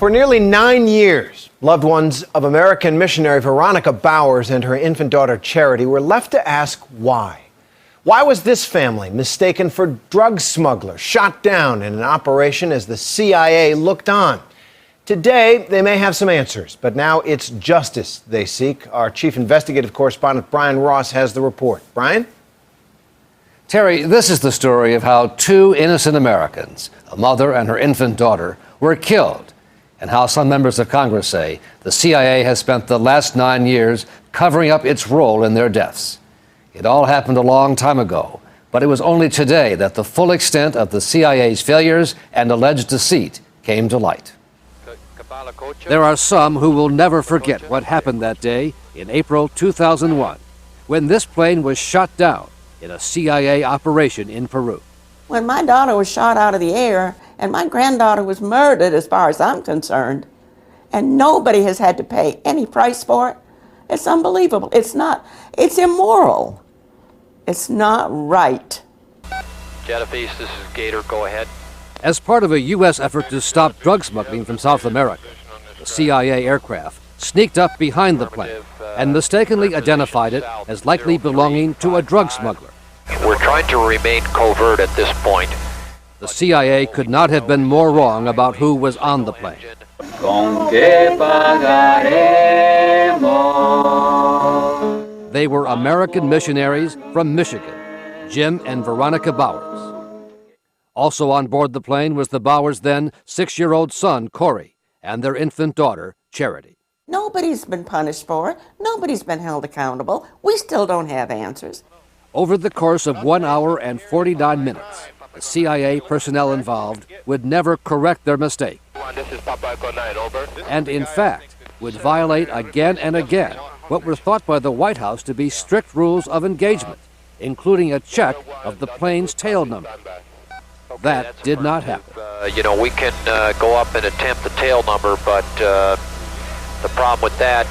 For nearly 9 years, loved ones of American missionary Veronica Bowers and her infant daughter Charity were left to ask why. Why was this family mistaken for drug smugglers, shot down in an operation as the CIA looked on? Today, they may have some answers, but now it's justice they seek. Our chief investigative correspondent Brian Ross has the report. Brian? Terry, this is the story of how two innocent Americans, a mother and her infant daughter, were killed, and how some members of Congress say the CIA has spent the last 9 years covering up its role in their deaths. It all happened a long time ago, but it was only today that the full extent of the CIA's failures and alleged deceit came to light. There are some who will never forget what happened that day in April 2001, when this plane was shot down in a CIA operation in Peru. When my daughter was shot out of the air and my granddaughter was murdered, as far as I'm concerned, and nobody has had to pay any price for it, it's unbelievable. It's immoral. It's not right. Genovese, this is Gator, go ahead. As part of a U.S. effort to stop drug smuggling from South America, the CIA aircraft sneaked up behind the plane and mistakenly identified it as likely belonging to a drug smuggler. We're trying to remain covert at this point. The CIA could not have been more wrong about who was on the plane. They were American missionaries from Michigan, Jim and Veronica Bowers. Also on board the plane was the Bowers' then 6-year-old son, Corey, and their infant daughter, Charity. Nobody's been punished for it. Nobody's been held accountable. We still don't have answers. Over the course of 1 hour and 49 minutes, the CIA personnel involved would never correct their mistake. And in fact, would violate again and again what were thought by the White House to be strict rules of engagement, including a check of the plane's tail number. That did not happen. We can go up and attempt the tail number, but the problem with that,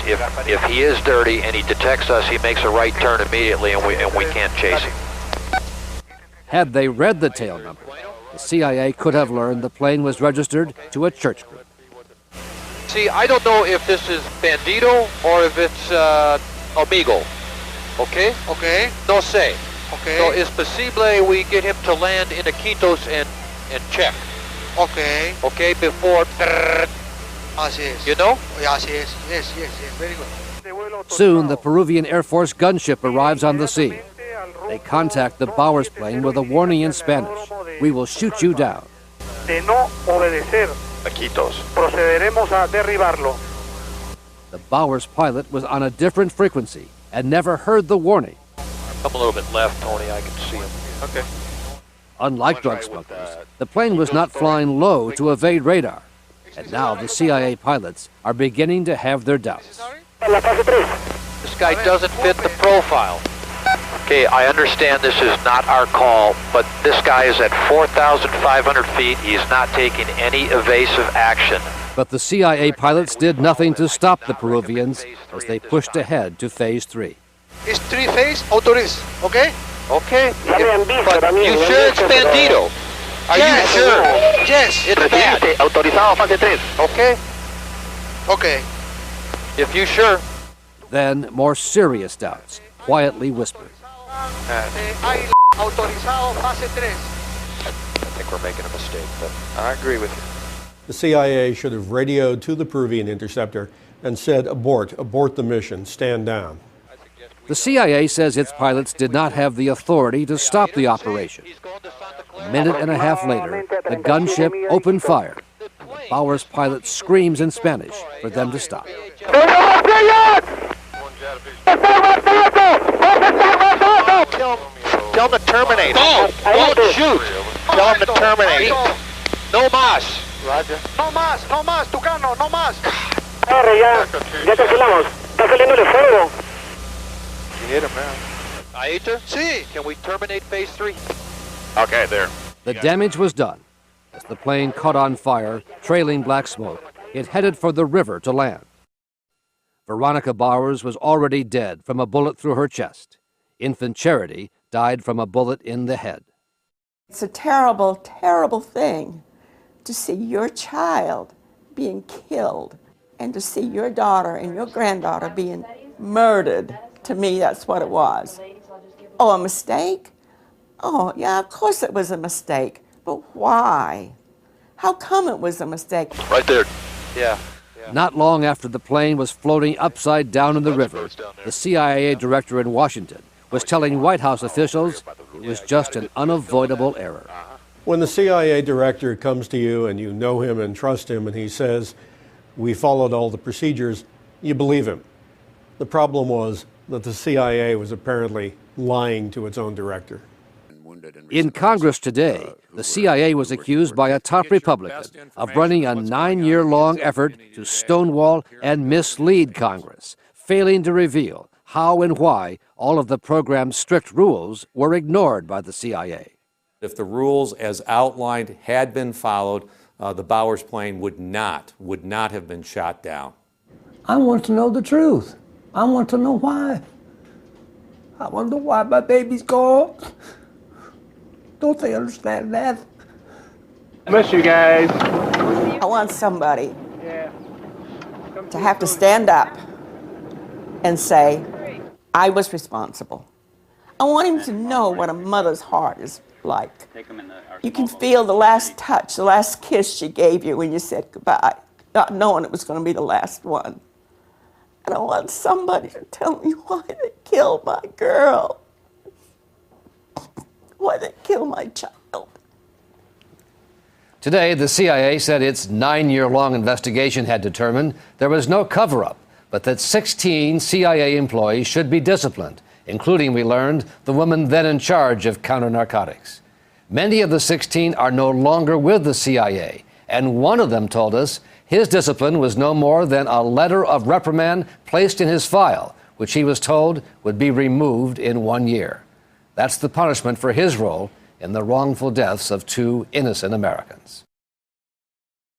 if he is dirty and he detects us, he makes a right turn immediately, and we can't chase him. Had they read the tail number, the CIA could have learned the plane was registered to a church group. See, I don't know if this is Bandito or if it's Amigo. Okay? Okay. No sé. Okay. So it's possible we get him to land in Iquitos and check. Okay. Okay, before... Así es. You know? Así es. Yes, very good. Soon, the Peruvian Air Force gunship arrives on the scene. They contact the Bowers plane with a warning in Spanish. "We will shoot you down." De no obedecer, Iquitos. procederemos a derribarlo. The Bowers pilot was on a different frequency and never heard the warning. Come a little bit left, Tony, I can see him. Okay. Unlike drug smugglers, the plane was not flying low to evade radar. And now the CIA pilots are beginning to have their doubts. This guy doesn't fit the profile. Okay, I understand this is not our call, but this guy is at 4,500 feet. He's not taking any evasive action. But the CIA pilots did nothing to stop the Peruvians as they pushed ahead to Phase 3. It's 3-phase, autorize, okay? Okay, but you sure it's Bandito? Are you sure? Yes. It's bad. Autorizado fase 3. Okay? Okay. If you sure. Then more serious doubts, quietly whispered. Autorizado fase 3. I think we're making a mistake, but I agree with you. The CIA should have radioed to the Peruvian interceptor and said, abort the mission, stand down. The CIA says its pilots did not have the authority to stop the operation. A minute and a half later, the gunship opened fire. The Bowers pilot screams in Spanish for them to stop. Tell him to terminate. Don't shoot. Tell him to terminate. No más. Roger. No más, Tucano, no más. Ya cancelamos. Está saliéndole fuego. You hit him now. Aita? Sí. Can we terminate Phase 3? Okay, there. The damage was done. As the plane caught on fire, trailing black smoke, it headed for the river to land. Veronica Bowers was already dead from a bullet through her chest. Infant Charity died from a bullet in the head. It's a terrible, terrible thing to see your child being killed and to see your daughter and your granddaughter being murdered, to me, that's what it was. Oh, a mistake? Oh, yeah, of course it was a mistake. But why? How come it was a mistake? Right there. Yeah. Not long after the plane was floating upside down in the river, the CIA director in Washington was telling White House officials it was just an unavoidable error. When the CIA director comes to you and you know him and trust him and he says, we followed all the procedures, you believe him. The problem was that the CIA was apparently lying to its own director. In Congress today, the CIA was accused by a top Republican of running a 9-year-long effort to stonewall and mislead Congress, failing to reveal how and why all of the program's strict rules were ignored by the CIA. If the rules as outlined had been followed, the Bowers plane would not have been shot down. I want to know the truth. I want to know why. I want to know why my baby's gone. Don't they understand that? I miss you guys. I want somebody to have to stand up and say, I was responsible. I want him to know what a mother's heart is like. You can feel the last touch, the last kiss she gave you when you said goodbye, not knowing it was going to be the last one. And I want somebody to tell me why they killed my girl. Why they killed my child. Today, the CIA said its 9-year-long investigation had determined there was no cover-up, but that 16 CIA employees should be disciplined, including, we learned, the woman then in charge of counter-narcotics. Many of the 16 are no longer with the CIA, and one of them told us his discipline was no more than a letter of reprimand placed in his file, which he was told would be removed in 1 year. That's the punishment for his role in the wrongful deaths of 2 innocent Americans.